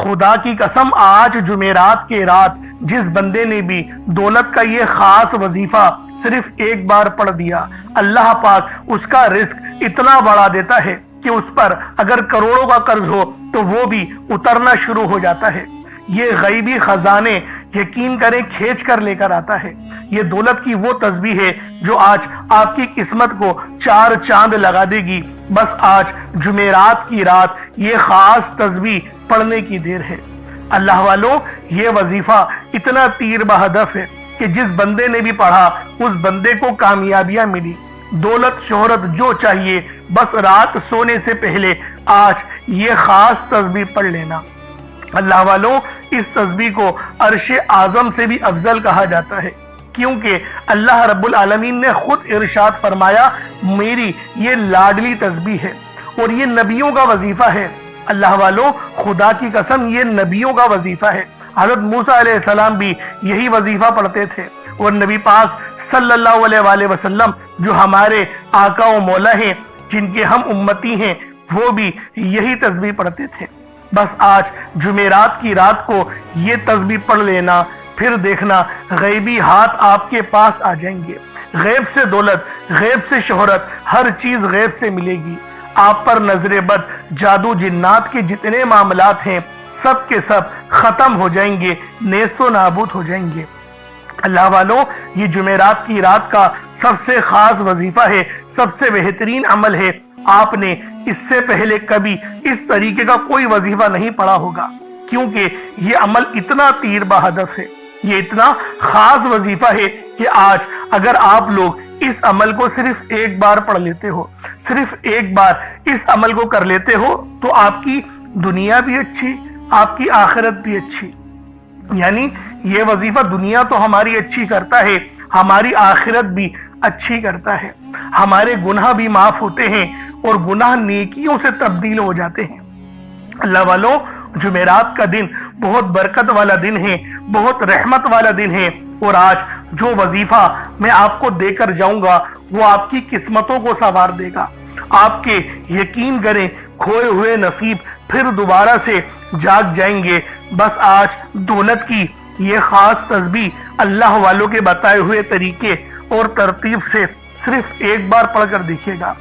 خدا کی قسم آج جمعرات کے رات جس بندے نے بھی دولت کا یہ خاص وظیفہ صرف ایک بار پڑھ دیا، اللہ پاک اس کا رزق اتنا بڑھا دیتا ہے کہ اس پر اگر کروڑوں کا قرض ہو تو وہ بھی اترنا شروع ہو جاتا ہے۔ یہ غیبی خزانے یقین کریں کھینچ کر لے کر آتا ہے۔ یہ دولت کی وہ تسبیح ہے جو آج آپ کی قسمت کو 4 چاند لگا دے گی۔ بس آج جمعرات کی رات یہ خاص تسبیح پڑھنے کی دیر ہے۔ اللہ والوں، یہ وظیفہ اتنا تیر بہدف ہے کہ جس بندے نے بھی پڑھا اس بندے کو کامیابیاں ملی، دولت شہرت جو چاہیے، بس رات سونے سے پہلے آج یہ خاص تسبیح پڑھ لینا۔ اللہ والوں، اس تسبیح کو عرش اعظم سے بھی افضل کہا جاتا ہے، کیونکہ اللہ رب العالمین نے خود ارشاد فرمایا میری یہ لاڈلی تسبیح ہے اور یہ نبیوں کا وظیفہ ہے۔ اللہ والوں، خدا کی قسم یہ نبیوں کا وظیفہ ہے۔ حضرت موسیٰ علیہ السلام بھی یہی وظیفہ پڑھتے تھے، اور نبی پاک صلی اللہ علیہ وآلہ وسلم جو ہمارے آقا و مولا ہیں، جن کے ہم امتی ہیں، وہ بھی یہی تسبیح پڑھتے تھے۔ بس آج جمعرات کی رات کو یہ تسبیح پڑھ لینا، پھر دیکھنا غیبی ہاتھ آپ کے پاس آ جائیں گے۔ غیب سے دولت، غیب سے شہرت، ہر چیز غیب سے ملے گی۔ آپ پر نظر بد، جادو جنات کے جتنے معاملات ہیں سب کے سب ختم ہو جائیں گے، نیست و نابود ہو جائیں گے۔ اللہ والوں، یہ جمعرات کی رات کا سب سے خاص وظیفہ ہے، سب سے بہترین عمل ہے۔ آپ نے اس سے پہلے کبھی اس طریقے کا کوئی وظیفہ نہیں پڑھا ہوگا، کیونکہ یہ عمل اتنا تیر بہدف ہے، یہ اتنا خاص وظیفہ ہے کہ آج اگر آپ لوگ اس عمل کو صرف ایک بار پڑھ لیتے ہو، صرف ایک بار اس عمل کو کر لیتے ہو، تو آپ کی دنیا بھی اچھی، آپ کی آخرت بھی اچھی۔ یعنی یہ وظیفہ دنیا تو ہماری اچھی کرتا ہے، ہماری آخرت بھی اچھی کرتا ہے، ہمارے گناہ بھی معاف ہوتے ہیں اور گناہ نیکیوں سے تبدیل ہو جاتے ہیں۔ اللہ والوں، جمعرات کا دن بہت برکت والا دن ہے، بہت رحمت والا دن ہے، اور آج جو وظیفہ میں آپ کو دے کر جاؤں گا وہ آپ کی قسمتوں کو سنوار دے گا۔ آپ کے یقین کریں کھوئے ہوئے نصیب پھر دوبارہ سے جاگ جائیں گے۔ بس آج دولت کی یہ خاص تسبیح اللہ والوں کے بتائے ہوئے طریقے اور ترتیب سے صرف ایک بار پڑھ کر دیکھیے گا۔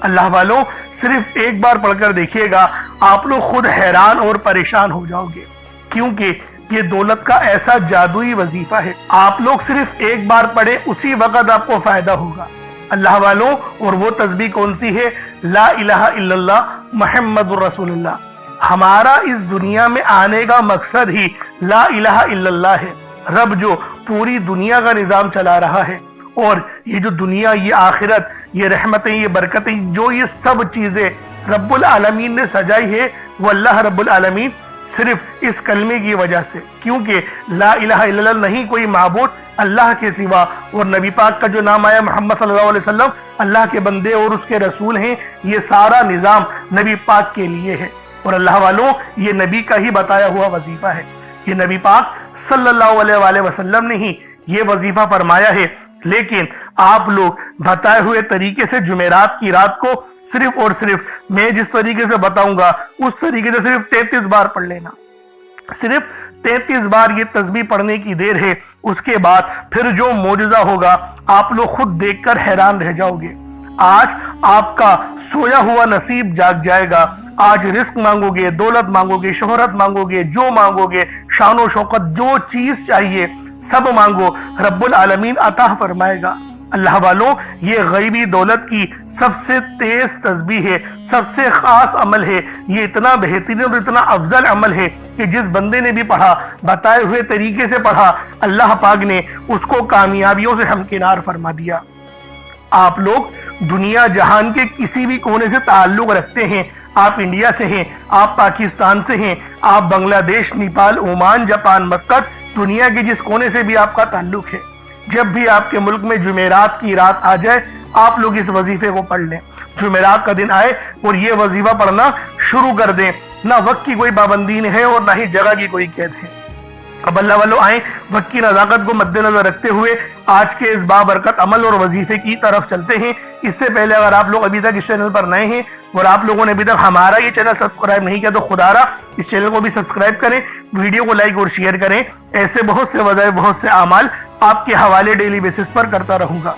اللہ والوں، صرف ایک بار پڑھ کر دیکھیے گا، آپ لوگ خود حیران اور پریشان ہو جاؤ گے، کیونکہ یہ دولت کا ایسا جادوئی وظیفہ ہے۔ آپ لوگ صرف ایک بار پڑھیں، اسی وقت آپ کو فائدہ ہوگا۔ اللہ والوں، اور وہ تسبیح کون سی ہے؟ لا الہ الا اللہ محمد الرسول اللہ۔ ہمارا اس دنیا میں آنے کا مقصد ہی لا الہ الا اللہ ہے۔ رب جو پوری دنیا کا نظام چلا رہا ہے، اور یہ جو دنیا، یہ آخرت، یہ رحمتیں، یہ برکتیں، جو یہ سب چیزیں رب العالمین نے سجائی ہے، وہ اللہ رب العالمین صرف اس کلمے کی وجہ سے، کیونکہ لا الہ الا اللہ نہیں کوئی معبود اللہ کے سوا، اور نبی پاک کا جو نام آیا محمد صلی اللہ علیہ وسلم اللہ کے بندے اور اس کے رسول ہیں، یہ سارا نظام نبی پاک کے لیے ہے، اور اللہ والوں، یہ نبی کا ہی بتایا ہوا وظیفہ ہے۔ یہ نبی پاک صلی اللہ علیہ وآلہ وسلم نے ہی یہ وظیفہ فرمایا ہے، لیکن آپ لوگ بتائے ہوئے طریقے سے جمعرات کی رات کو صرف اور صرف میں جس طریقے سے بتاؤں گا اس طریقے سے صرف 33 بار پڑھ لینا۔ صرف 33 بار یہ تسبیح پڑھنے کی دیر ہے، اس کے بعد پھر جو معجزہ ہوگا آپ لوگ خود دیکھ کر حیران رہ جاؤ گے۔ آج آپ کا سویا ہوا نصیب جاگ جائے گا۔ آج رزق مانگو گے، دولت مانگو گے، شہرت مانگو گے، جو مانگو گے، شان و شوکت، جو چیز چاہیے سب مانگو، رب العالمین عطا فرمائے گا۔ اللہ والوں، یہ غیبی دولت کی سب سے تیز تسبیح ہے، سب سے خاص عمل ہے۔ یہ اتنا بہترین اور اتنا افضل عمل ہے کہ جس بندے نے بھی پڑھا، بتائے ہوئے طریقے سے پڑھا، اللہ پاک نے اس کو کامیابیوں سے ہمکنار فرما دیا۔ آپ لوگ دنیا جہان کے کسی بھی کونے سے تعلق رکھتے ہیں، آپ انڈیا سے ہیں، آپ پاکستان سے ہیں، آپ بنگلہ دیش، نیپال، عمان، جاپان، مسقط، دنیا کے جس کونے سے بھی آپ کا تعلق ہے، جب بھی آپ کے ملک میں جمعرات کی رات آ جائے آپ لوگ اس وظیفے کو پڑھ لیں۔ جمعرات کا دن آئے اور یہ وظیفہ پڑھنا شروع کر دیں۔ نہ وقت کی کوئی پابندی ہے اور نہ ہی جگہ کی کوئی قید ہے۔ اب اللہ والوں آئیں وقت کی نزاکت کو مد نظر رکھتے ہوئے آج کے اس بابرکت عمل اور وظیفے کی طرف چلتے ہیں۔ اس سے پہلے اگر آپ لوگ ابھی تک اس چینل پر نئے ہیں اور آپ لوگوں نے ابھی تک ہمارا یہ چینل سبسکرائب نہیں کیا تو خدا را اس چینل کو بھی سبسکرائب کریں، ویڈیو کو لائک اور شیئر کریں۔ ایسے بہت سے وظائف، بہت سے اعمال آپ کے حوالے ڈیلی بیسس پر کرتا رہوں گا۔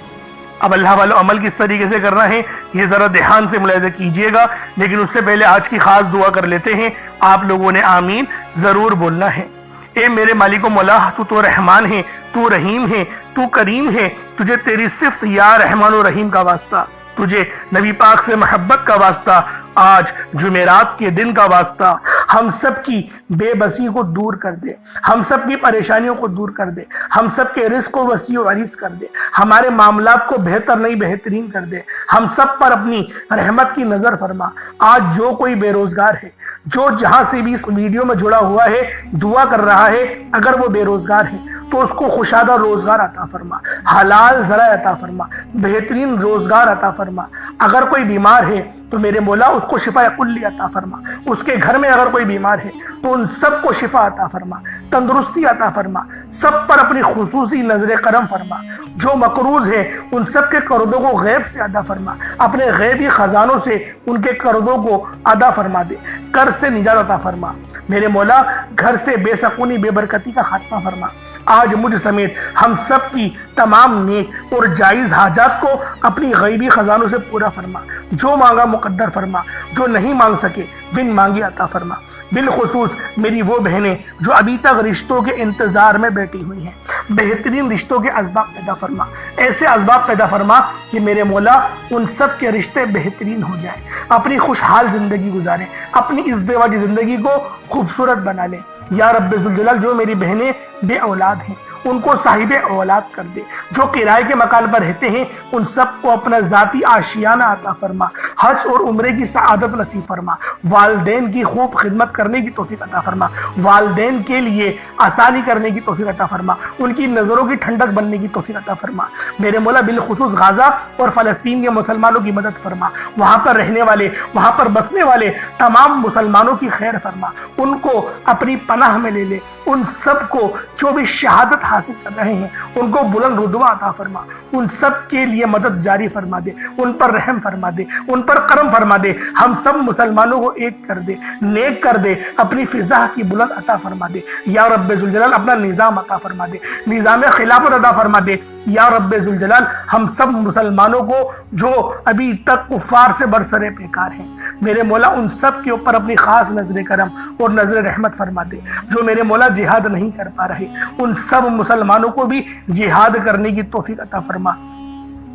اب اللہ والوں عمل کس طریقے سے کرنا ہے یہ ذرا دھیان سے ملاحظہ کیجئے گا، لیکن اس سے پہلے آج کی خاص دعا کر لیتے ہیں۔ آپ لوگوں نے آمین ضرور بولنا ہے۔ اے میرے مالک و مولا، تو رحمان ہے، تو رحیم ہے، تو کریم ہے، تجھے تیری صفت یا رحمان و رحیم کا واسطہ، تجھے نبی پاک سے محبت کا واسطہ، آج جمعرات کے دن کا واسطہ، ہم سب کی بے بسی کو دور کر دے، ہم سب کی پریشانیوں کو دور کر دے، ہم سب کے رزق کو وسیع و عریض کر دے، ہمارے معاملات کو بہتر نہیں بہترین کر دے، ہم سب پر اپنی رحمت کی نظر فرما۔ آج جو کوئی بے روزگار ہے، جو جہاں سے بھی اس ویڈیو میں جڑا ہوا ہے دعا کر رہا ہے، اگر وہ بے روزگار ہے تو اس کو خوشادہ روزگار عطا فرما، حلال ذرائع عطا فرما، بہترین روزگار عطا فرما۔ اگر کوئی بیمار ہے تو میرے مولا اس کو شفا کلی عطا فرما، اس کے گھر میں اگر کوئی بیمار ہے تو ان سب کو شفا عطا فرما، تندرستی عطا فرما، سب پر اپنی خصوصی نظر کرم فرما۔ جو مقروض ہے ان سب کے قرضوں کو غیب سے ادا فرما، اپنے غیبی خزانوں سے ان کے قرضوں کو ادا فرما دے، قرض سے نجات عطا فرما۔ میرے مولا گھر سے بے سکونی بے برکتی کا خاتمہ فرما۔ آج مجھ سمیت ہم سب کی تمام نیک اور جائز حاجات کو اپنی غیبی خزانوں سے پورا فرما، جو مانگا مقدر فرما، جو نہیں مانگ سکے بن مانگے عطا فرما۔ بالخصوص میری وہ بہنیں جو ابھی تک رشتوں کے انتظار میں بیٹھی ہوئی ہیں، بہترین رشتوں کے اسباب پیدا فرما، ایسے اسباب پیدا فرما کہ میرے مولا ان سب کے رشتے بہترین ہو جائیں، اپنی خوشحال زندگی گزاریں، اپنی اس ازدواجی زندگی کو خوبصورت بنا لیں۔ یا رب ذوالجلال جو میری بہنیں بے اولاد ہیں ان کو صاحب اولاد کر دے، جو کرائے کے مکان پر رہتے ہیں ان سب کو اپنا ذاتی آشیانہ عطا فرما، حج اور عمرے کی سعادت نصیب فرما، والدین کی خوب خدمت کرنے کی توفیق عطا فرما، والدین کے لیے آسانی کرنے کی توفیق عطا فرما، ان کی نظروں کی ٹھنڈک بننے کی توفیق عطا فرما۔ میرے مولا بالخصوص غزہ اور فلسطین کے مسلمانوں کی مدد فرما، وہاں پر رہنے والے، وہاں پر بسنے والے تمام مسلمانوں کی خیر فرما، ان کو اپنی پناہ میں لے لے، ان سب کو جو بھی شہادت حاصل کر رہے ہیں ان کو بلند رتبہ عطا فرما، ان سب کے لیے مدد جاری فرما دے، ان پر رحم فرما دے، ان پر کرم فرما دے، ہم سب مسلمانوں کو ایک کر دے، نیک کر دے، اپنی فضا کی بلند عطا فرما دے۔ یا رب ذوالجلال اپنا نظام عطا فرما دے، نظام خلافت عطا فرما دے۔ یا رب ذوالجلال ہم سب مسلمانوں کو جو ابھی تک کفار سے برسرے پیکار ہیں میرے مولا ان سب کے اوپر اپنی خاص نظر کرم اور نظر رحمت فرما دے۔ جو میرے مولا جہاد نہیں کر پا رہے ان سب مسلمانوں کو بھی جہاد کرنے کی توفیق عطا فرما،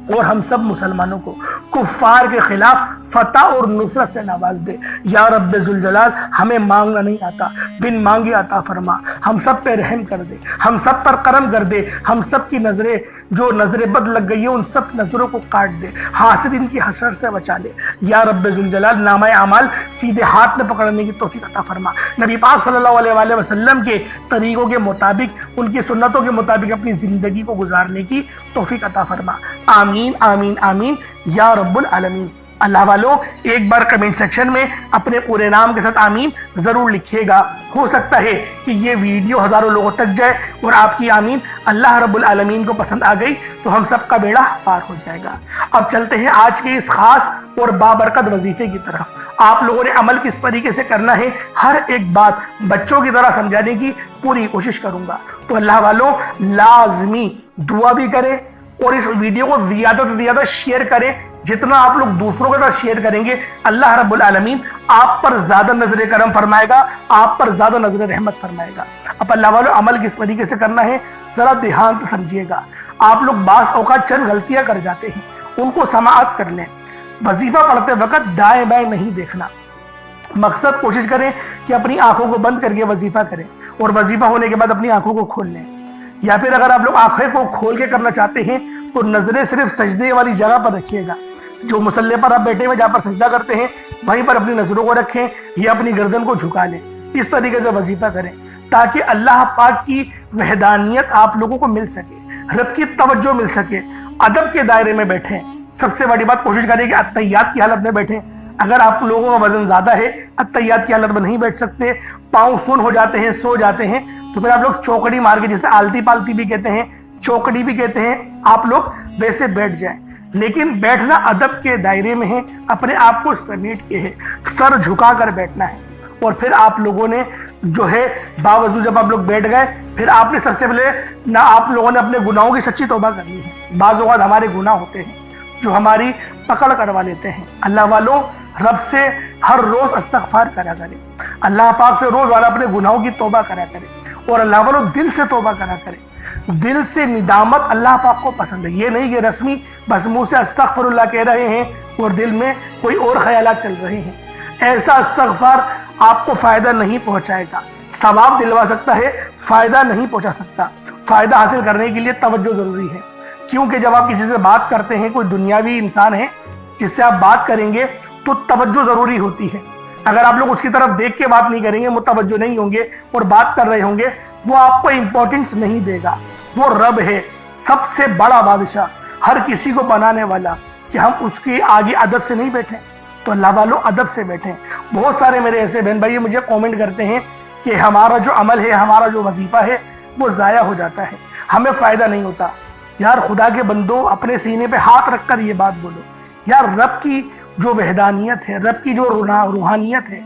اور ہم سب مسلمانوں کو کفار کے خلاف فتح اور نصرت سے نواز دے۔ یا رب ذوالجلال ہمیں مانگنا نہیں آتا، بن مانگے عطا فرما، ہم سب پہ رحم کر دے، ہم سب پر کرم کر دے، ہم سب کی نظریں جو نظر بد لگ گئی ہے ان سب نظروں کو کاٹ دے، حاسد ان کی حسرت سے بچا لے۔ یا رب ذوالجلال نامہ اعمال سیدھے ہاتھ میں پکڑنے کی توفیق عطا فرما، نبی پاک صلی اللہ علیہ وآلہ وسلم کے طریقوں کے مطابق، ان کی سنتوں کے مطابق اپنی زندگی کو گزارنے کی توفیق عطا فرما۔ آمین آمین آمین یا رب العالمین۔ اللہ والوں ایک بار کمنٹ سیکشن میں اپنے پورے نام کے ساتھ آمین ضرور لکھیے گا، ہو سکتا ہے کہ یہ ویڈیو ہزاروں لوگوں تک جائے اور آپ کی آمین اللہ رب العالمین کو پسند آ گئی تو ہم سب کا بیڑا پار ہو جائے گا۔ اب چلتے ہیں آج کے اس خاص اور بابرکت وظیفے کی طرف۔ آپ لوگوں نے عمل کس طریقے سے کرنا ہے ہر ایک بات بچوں کی طرح سمجھانے کی پوری کوشش کروں گا، تو اللہ والوں لازمی دعا بھی کریں اور اس ویڈیو کو زیادہ سے زیادہ شیئر کریں۔ جتنا آپ لوگ دوسروں کے ساتھ شیئر کریں گے اللہ رب العالمین آپ پر زیادہ نظر کرم فرمائے گا، آپ پر زیادہ نظر رحمت فرمائے گا۔ اب اللہ والوں عمل کس طریقے سے کرنا ہے ذرا دھیان سے سمجھیے گا۔ آپ لوگ بعض اوقات چند غلطیاں کر جاتے ہیں، ان کو سماعت کر لیں۔ وظیفہ پڑھتے وقت دائیں بائیں نہیں دیکھنا، مقصد کوشش کریں کہ اپنی آنکھوں کو بند کر کے وظیفہ کریں اور وظیفہ ہونے کے بعد اپنی آنکھوں کو کھول لیں، یا پھر اگر آپ لوگ آنکھیں کو کھول کے کرنا چاہتے ہیں تو نظریں صرف سجدے والی جگہ پر رکھیے گا، جو مصلی پر آپ بیٹھے ہوئے جہاں پر سجدہ کرتے ہیں وہیں پر اپنی نظروں کو رکھیں یا اپنی گردن کو جھکا لیں۔ اس طریقے سے وظیفہ کریں تاکہ اللہ پاک کی وحدانیت آپ لوگوں کو مل سکے، رب کی توجہ مل سکے، ادب کے دائرے میں بیٹھیں۔ سب سے بڑی بات کوشش کریں کہ اتحیات کی حالت میں بیٹھیں۔ اگر آپ لوگوں کا وزن زیادہ ہے، اتحیات کی حالت میں نہیں بیٹھ سکتے، پاؤں سن ہو جاتے ہیں، سو جاتے ہیں، تو پھر آپ لوگ چوکڑی مار کے، جسے آلتی پالتی بھی کہتے ہیں، چوکڑی بھی کہتے ہیں، آپ لوگ ویسے بیٹھ جائیں۔ لیکن بیٹھنا ادب کے دائرے میں ہے، اپنے آپ کو سمیٹ کے ہے، سر جھکا کر بیٹھنا ہے۔ اور پھر آپ لوگوں نے جو ہے باوضو جب آپ لوگ بیٹھ گئے، پھر آپ نے سب سے پہلے نہ آپ لوگوں نے اپنے گناہوں کی سچی توبہ کرنی ہے۔ بعض اوقات ہمارے گناہ ہوتے ہیں جو ہماری پکڑ کروا لیتے ہیں۔ اللہ والوں، رب سے ہر روز استغفار کرا کرے، اللہ پاک سے روز والا اپنے گناہوں کی توبہ کرا کرے، اور اللہ والوں دل سے توبہ کرا کرے۔ دل سے ندامت اللہ پاک کو پسند ہے، یہ نہیں کہ رسمی بس منہ سے استغفر اللہ کہہ رہے ہیں اور دل میں کوئی اور خیالات چل رہے ہیں۔ ایسا استغفار آپ کو فائدہ نہیں پہنچائے گا، ثواب دلوا سکتا ہے، فائدہ نہیں پہنچا سکتا۔ فائدہ حاصل کرنے کے لیے توجہ ضروری ہے، کیونکہ جب آپ کسی سے بات کرتے ہیں، کوئی دنیاوی انسان ہے جس سے آپ بات کریں گے تو توجہ ضروری ہوتی ہے۔ اگر آپ لوگ اس کی طرف دیکھ کے بات نہیں کریں گے، متوجہ نہیں ہوں گے اور بات کر رہے ہوں گے، وہ آپ کو امپورٹنس نہیں دے گا۔ وہ رب ہے، سب سے بڑا بادشاہ، ہر کسی کو بنانے والا، کہ ہم اس کے آگے ادب سے نہیں بیٹھیں۔ تو اللہ والوں ادب سے بیٹھیں۔ بہت سارے میرے ایسے بہن بھائی مجھے کومنٹ کرتے ہیں کہ ہمارا جو عمل ہے، ہمارا جو وظیفہ ہے وہ ضائع ہو جاتا ہے، ہمیں فائدہ نہیں ہوتا۔ یار خدا کے بندو، اپنے سینے پہ ہاتھ رکھ کر یہ بات بولو، یار رب کی جو وحدانیت ہے، رب کی جو روحانیت ہے،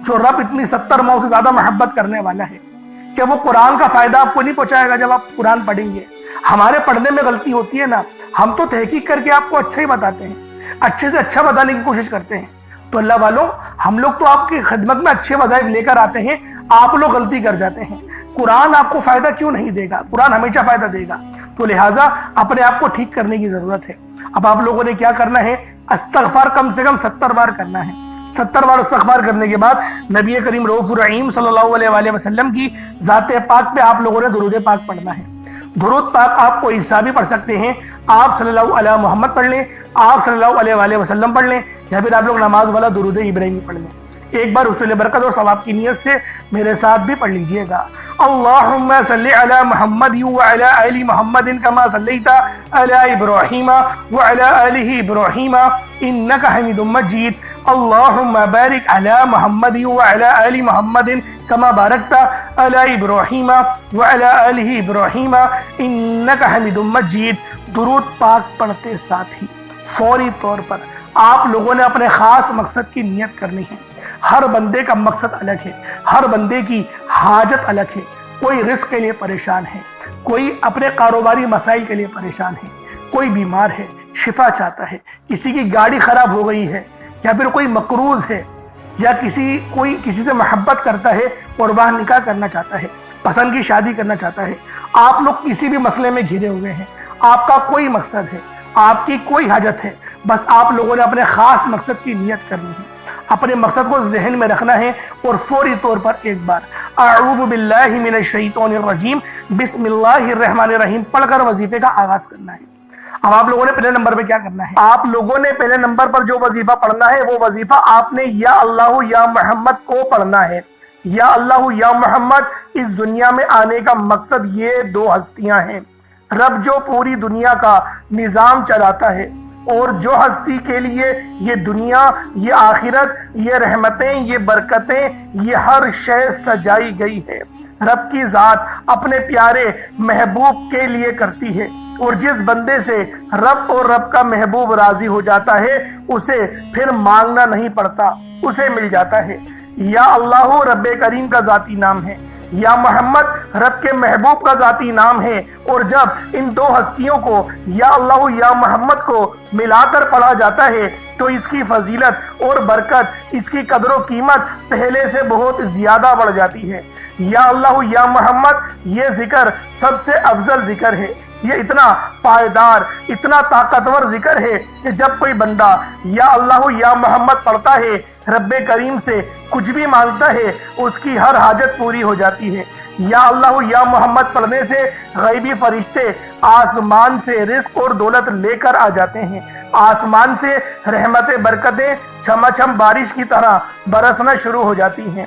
جو رب اتنی 70 ماؤں سے زیادہ محبت کرنے والا ہے، کہ وہ قرآن کا فائدہ آپ کو نہیں پہنچائے گا جب آپ قرآن پڑھیں گے؟ ہمارے پڑھنے میں غلطی ہوتی ہے نا، ہم تو تحقیق کر کے آپ کو اچھا ہی بتاتے ہیں، اچھے سے اچھا بتانے کی کوشش کرتے ہیں۔ تو اللہ والوں، ہم لوگ تو آپ کی خدمت میں اچھے وظائف لے کر آتے ہیں، آپ لوگ غلطی کر جاتے ہیں۔ قرآن آپ کو فائدہ کیوں نہیں دے گا؟ قرآن ہمیشہ فائدہ دے گا۔ تو لہٰذا اپنے آپ کو ٹھیک کرنے کی ضرورت ہے۔ اب آپ لوگوں نے کیا کرنا ہے؟ استغفار کم سے کم 70 بار کرنا ہے۔ 70 بار استغفار کرنے کے بعد نبی کریم رؤوف الرحیم صلی اللہ علیہ وآلہ وسلم کی ذات پاک پہ آپ لوگوں نے درود پاک پڑھنا ہے۔ درود پاک آپ کو عیسیٰ بھی پڑھ سکتے ہیں، آپ صلی اللہ علیہ محمد پڑھ لیں، آپ صلی اللہ علیہ وآلہ وسلم پڑھ لیں، یا پھر آپ لوگ نماز والا درود ابراہیمی پڑھ لیں۔ ایک بار حصول برکت اور ثواب کی نیت سے میرے ساتھ بھی پڑھ لیجئے گا۔ اللہم صلی علی محمد وعلی آل محمد کما صلیت علی ابراہیم وعلی آل ابراہیم انک حمید مجید۔ اللہم بارک علی محمد وعلی آل محمد کما بارکت علی ابراہیم وعلی آل ابراہیم انک حمید مجید۔ درود پاک پڑھتے ساتھ ہی فوری طور پر آپ لوگوں نے اپنے خاص مقصد کی نیت کرنی ہے۔ ہر بندے کا مقصد الگ ہے، ہر بندے کی حاجت الگ ہے۔ کوئی رزق کے لیے پریشان ہے، کوئی اپنے کاروباری مسائل کے لیے پریشان ہے، کوئی بیمار ہے، شفا چاہتا ہے، کسی کی گاڑی خراب ہو گئی ہے، یا پھر کوئی مقروض ہے، یا کوئی کسی سے محبت کرتا ہے اور وہ نکاح کرنا چاہتا ہے، پسند کی شادی کرنا چاہتا ہے۔ آپ لوگ کسی بھی مسئلے میں گھرے ہوئے ہیں، آپ کا کوئی مقصد ہے، آپ کی کوئی حاجت ہے، بس آپ لوگوں نے اپنے خاص مقصد کی نیت کرنی ہے، اپنے مقصد کو ذہن میں رکھنا ہے، اور فوری طور پر ایک بار اعوذ باللہ من الشیطان الرجیم بسم اللہ الرحمن الرحیم پڑھ کر وظیفے کا آغاز کرنا ہے۔ اب آپ لوگوں نے پہلے نمبر پہ کیا کرنا ہے؟ آپ لوگوں نے پہلے نمبر پر جو وظیفہ پڑھنا ہے، وہ وظیفہ آپ نے یا اللہ یا محمد کو پڑھنا ہے۔ یا اللہ یا محمد، اس دنیا میں آنے کا مقصد یہ دو ہستیاں ہیں، رب جو پوری دنیا کا نظام چلاتا ہے، اور جو ہستی کے لیے یہ دنیا، یہ آخرت، یہ رحمتیں، یہ برکتیں، یہ ہر شے سجائی گئی ہے، رب کی ذات اپنے پیارے محبوب کے لیے کرتی ہے، اور جس بندے سے رب اور رب کا محبوب راضی ہو جاتا ہے، اسے پھر مانگنا نہیں پڑتا، اسے مل جاتا ہے۔ یا اللہ رب کریم کا ذاتی نام ہے، یا محمد رب کے محبوب کا ذاتی نام ہے، اور جب ان دو ہستیوں کو یا اللہ یا محمد کو ملا کر پڑھا جاتا ہے تو اس کی فضیلت اور برکت، اس کی قدر و قیمت پہلے سے بہت زیادہ بڑھ جاتی ہے۔ یا اللہ یا محمد یہ ذکر سب سے افضل ذکر ہے، یہ اتنا پائیدار، اتنا طاقتور ذکر ہے کہ جب کوئی بندہ یا اللہ یا محمد پڑھتا ہے، رب کریم سے کچھ بھی مانگتا ہے، اس کی ہر حاجت پوری ہو جاتی ہے۔ یا اللہ یا محمد پڑھنے سے غیبی فرشتے آسمان سے رزق اور دولت لے کر آ جاتے ہیں، آسمان سے رحمت برکتیں چھما چھم بارش کی طرح برسنا شروع ہو جاتی ہیں۔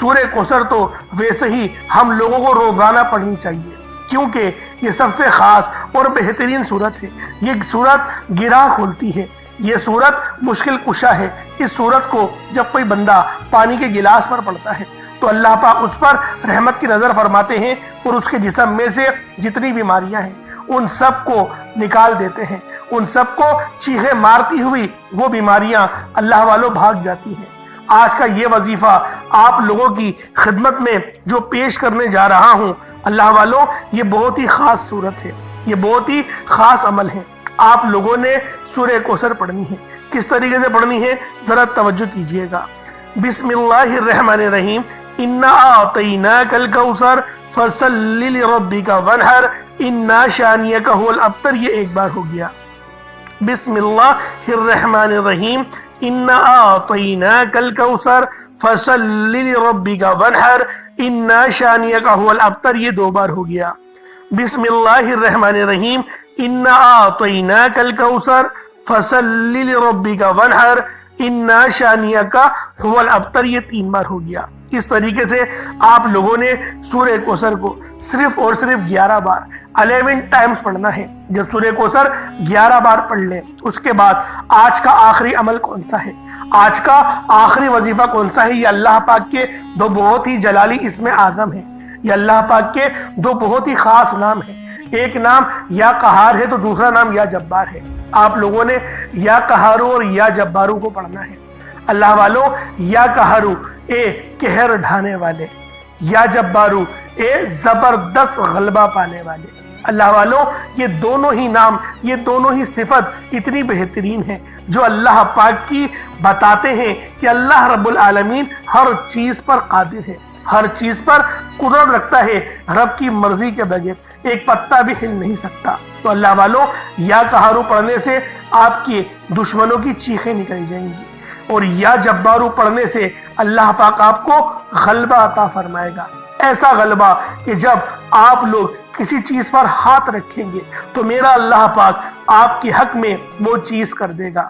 سورہ کوثر تو ویسے ہی ہم لوگوں کو روزانہ پڑھنی چاہیے، کیونکہ یہ سب سے خاص اور بہترین سورت ہے۔ یہ سورت گرہ کھولتی ہے، یہ سورت مشکل کشا ہے۔ اس سورت کو جب کوئی بندہ پانی کے گلاس پر پڑھتا ہے تو اللہ پاک اس پر رحمت کی نظر فرماتے ہیں اور اس کے جسم میں سے جتنی بیماریاں ہیں ان سب کو نکال دیتے ہیں، ان سب کو چیخیں مارتی ہوئی وہ بیماریاں اللہ والوں بھاگ جاتی ہیں۔ آج کا یہ وظیفہ آپ لوگوں کی خدمت میں جو پیش کرنے جا رہا ہوں، اللہ والوں، یہ بہت ہی خاص صورت ہے، یہ بہت ہی خاص عمل ہے۔ آپ لوگوں نے سورہ کوثر پڑھنی ہے۔ کس طریقے سے پڑھنی ہے ذرا توجہ کیجئے گا۔ بسم اللہ الرحمن الرحیم، انا اعطیناک الکوثر فصل لربک وانحر انا شانیک هو الابتر۔ یہ ایک بار ہو گیا۔ بسم اللہ الرحمن الرحیم، انا اعطیناک الکوثر فصل لربک وانحر انا شانیک هو الابتر۔ یہ دو بار ہو گیا۔ بسم اللہ الرحمن الرحیم، انا اعطیناک الکوثر فصل لربک وانحر انا شانیک هو الابتر۔ یہ تین بار ہو گیا۔ اس طریقے سے آپ لوگوں نے سورہ کوثر کو صرف اور صرف 11 بار 11 ٹائمز پڑھنا ہے۔ جب سورہ کوثر 11 بار پڑھ لیں اس کے بعد آج کا آخری عمل کون سا ہے، آج کا آخری وظیفہ کون سا ہے؟ یہ اللہ پاک کے دو بہت ہی جلالی اسم اعظم ہیں، یہ اللہ پاک کے دو بہت ہی خاص نام ہیں۔ ایک نام یا قہار ہے تو دوسرا نام یا جبار ہے۔ آپ لوگوں نے یا قہارو اور یا جبارو کو پڑھنا ہے۔ اللہ والوں، یا قہارو اے قہر ڈھانے والے، یا جبارو اے زبردست غلبہ پانے والے۔ اللہ والوں، یہ دونوں ہی نام، یہ دونوں ہی صفت اتنی بہترین ہیں جو اللہ پاک کی بتاتے ہیں کہ اللہ رب العالمین ہر چیز پر قادر ہے، ہر چیز پر قدرت رکھتا ہے، رب کی مرضی کے بغیر ایک پتا بھی ہل نہیں سکتا۔ تو اللہ والوں، یا قہارو پڑھنے سے آپ کے دشمنوں کی چیخیں نکل جائیں گی، اور یا جبارو پڑھنے سے اللہ پاک آپ کو غلبہ عطا فرمائے گا، ایسا غلبہ کہ جب آپ لوگ کسی چیز پر ہاتھ رکھیں گے تو میرا اللہ پاک آپ کے حق میں وہ چیز کر دے گا۔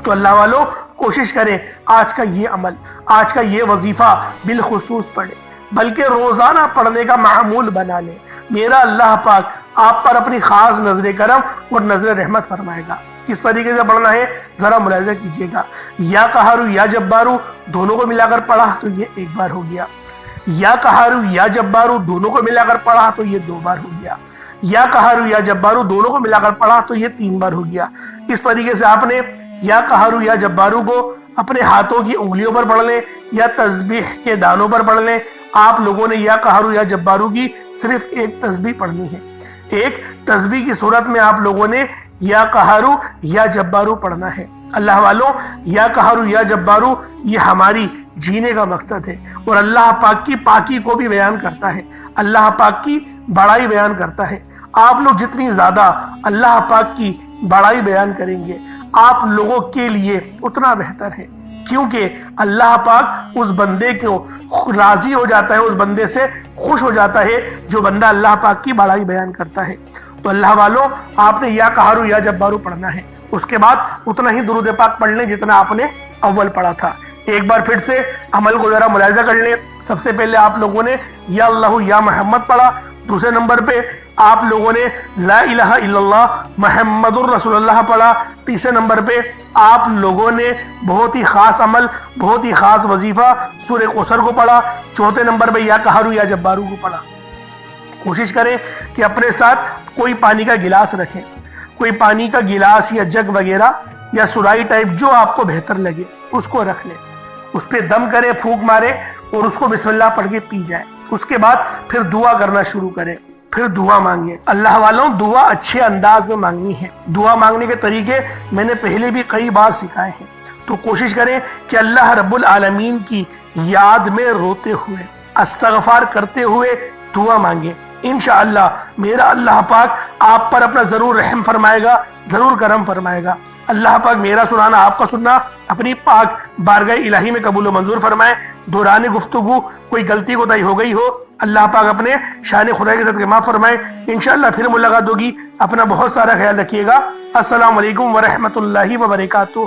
تو اللہ والوں، کوشش کریں آج کا یہ عمل، آج کا یہ وظیفہ بالخصوص پڑھیں، بلکہ روزانہ پڑھنے کا معمول بنا لیں۔ میرا اللہ پاک آپ پر اپنی خاص نظر کرم اور نظر رحمت فرمائے گا۔ کس طریقے سے پڑھنا ہے ذرا ملاحظہ کیجئے گا۔ یا قہارو یا جبارو دونوں کو ملا کر پڑھا تو یہ ایک بار ہو گیا۔ یا قہارو یا جبارو دونوں کو ملا کر پڑھا تو یہ دو بار ہو گیا۔ یا قہارو یا جبارو دونوں کو ملا کر پڑھا تو یہ تین بار ہو گیا۔ اس طریقے سے آپ نے یا قہارو یا جبارو کو اپنے ہاتھوں کی انگلیوں پر پڑھ لیں یا تسبیح کے دانوں پر پڑھ لیں۔ آپ لوگوں نے یا قہارو یا جبارو کی صرف ایک تسبیح پڑھنی ہے۔ ایک تسبیح کی صورت میں آپ لوگوں نے یا قہارو یا جبارو پڑھنا ہے۔ اللہ والوں، یا قہارو یا جبارو یہ ہماری جینے کا مقصد ہے اور اللہ پاک کی پاکی کو بھی بیان کرتا ہے، اللہ پاک کی بڑائی بیان کرتا ہے۔ آپ لوگ جتنی زیادہ اللہ پاک کی بڑائی بیان کریں گے آپ لوگوں کے لیے اتنا بہتر ہے، کیونکہ اللہ پاک اس بندے کو راضی ہو جاتا ہے، اس بندے سے خوش ہو جاتا ہے جو بندہ اللہ پاک کی بڑائی بیان کرتا ہے۔ تو اللہ والوں، آپ نے یا قہارو یا جبارو پڑھنا ہے، اس کے بعد اتنا ہی درود پاک پڑھ لیں جتنا آپ نے اول پڑھا تھا۔ ایک بار پھر سے عمل کو ذرا ملاحظہ کر لیں۔ سب سے پہلے آپ لوگوں نے یا اللہ یا محمد پڑھا، دوسرے نمبر پہ آپ لوگوں نے لا الہ الا اللہ محمد الرسول اللہ پڑھا، تیسرے نمبر پہ آپ لوگوں نے بہت ہی خاص عمل، بہت ہی خاص وظیفہ سورہ کوثر کو پڑھا، چوتھے نمبر پہ یا قہارو یا جبارو کو پڑھا۔ کوشش کریں کہ اپنے ساتھ کوئی پانی کا گلاس رکھیں، کوئی پانی کا گلاس یا جگ وغیرہ یا سرائی ٹائپ جو آپ کو بہتر لگے اس کو رکھ لیں، اس پہ دم کریں، پھونک مارے اور اس کو بسم اللہ پڑھ کے پی جائیں۔ اس کے بعد پھر دعا کرنا شروع کریں، پھر دعا مانگیں۔ اللہ والوں، دعا اچھے انداز میں مانگنی ہے۔ دعا مانگنے کے طریقے میں نے پہلے بھی کئی بار سکھائے ہیں، تو کوشش کریں کہ اللہ رب العالمین کی یاد میں روتے ہوئے، استغفار کرتے ہوئے دعا مانگیں۔ انشاءاللہ میرا اللہ پاک آپ پر اپنا ضرور رحم فرمائے گا، ضرور کرم فرمائے گا۔ اللہ پاک میرا سنانا، آپ کا سننا اپنی پاک بارگاہ الہی میں قبول و منظور فرمائے۔ دوران گفتگو کوئی غلطی کوتاہی ہو گئی ہو، اللہ پاک اپنے شان خدا کے ساتھ معاف فرمائے۔ انشاءاللہ پھر ملاقات ہوگی۔ اپنا بہت سارا خیال رکھیے گا۔ السلام علیکم ورحمۃ اللہ وبرکاتہ۔